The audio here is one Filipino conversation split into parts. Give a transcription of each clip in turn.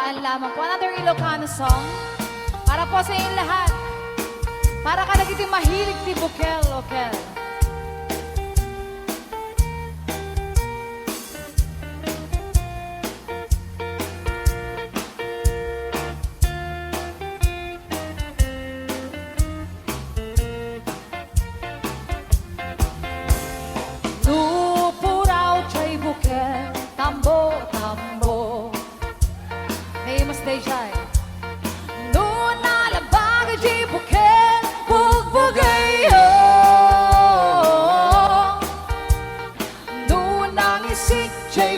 Saan lamang po. Another Ilocano song. Para po sa inyong lahat. Para ka nagiging mahilig ti Bukel-ukel. Lupuraw chay bukel, tambo, tambo. Name us day chay.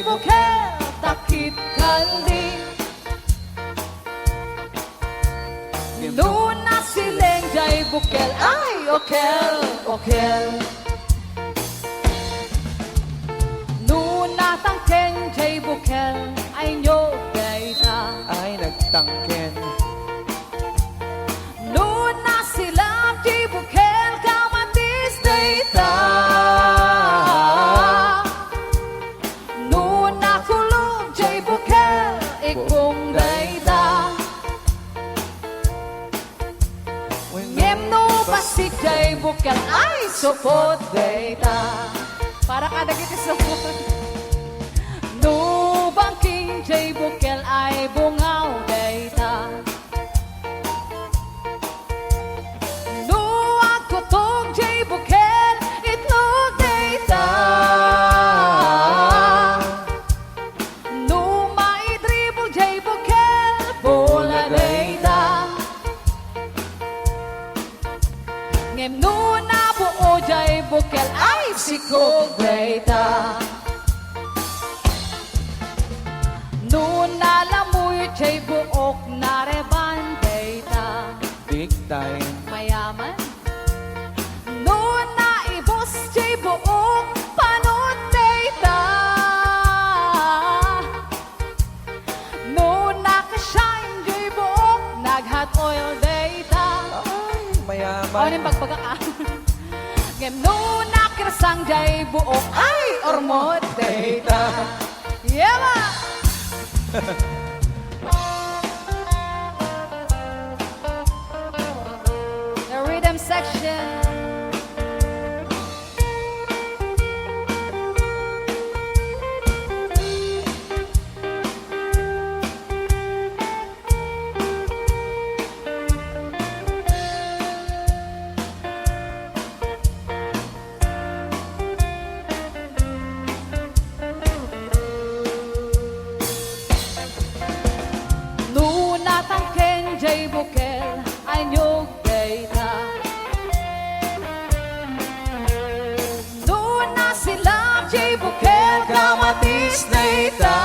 Bukel, takip kaldi. Nuna sileng jay bukel, ay okel, okel. Nuna tangken jay bukel, ay nyo gaita. Ay nagtangken. Nuna sila jay bukel, kamatis data. Ikong dayda Ngem no basik jay bukel ay support dayda Para kada kita support No bangking jay bukel ay bungaw dayda No agkotog jay bukel itlog dayda Ngem nuna buo jay bukel ay sikog dayta Nuna lamuy jay buok nareban dayta Big time. Mayaman Nuna ibos jay buok panot dayta Nuna ka-shine jay buok nag-hot oil dayta Mayaman. Ano yung pagpagaka? Ngem nuna kirasang jay buok ay ormot data. Yema! The rhythm section. Tangken jay bukel ay nyog dayta Nuna sila jay bukel kamatis dayta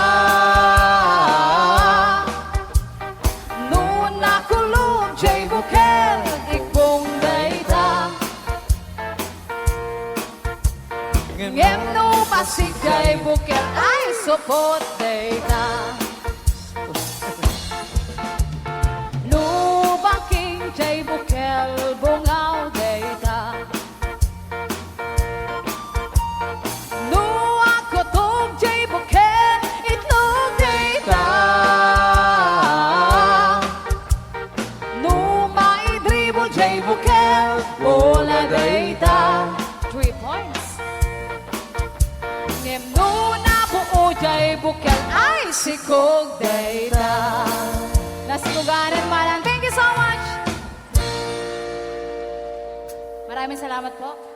Nuna kulog jay bukel ikong dayta Ngem no pasig jay bukel ay support dayta Jay bukel bungaw dayta Nuwa kotog jay bukel itlog dayta Numa idribol jay bukel bola dayta 3 points Ngem nuna buo jay bukel ay sikog dayta Nasikuganan malang. Thank you so much! Maraming salamat po.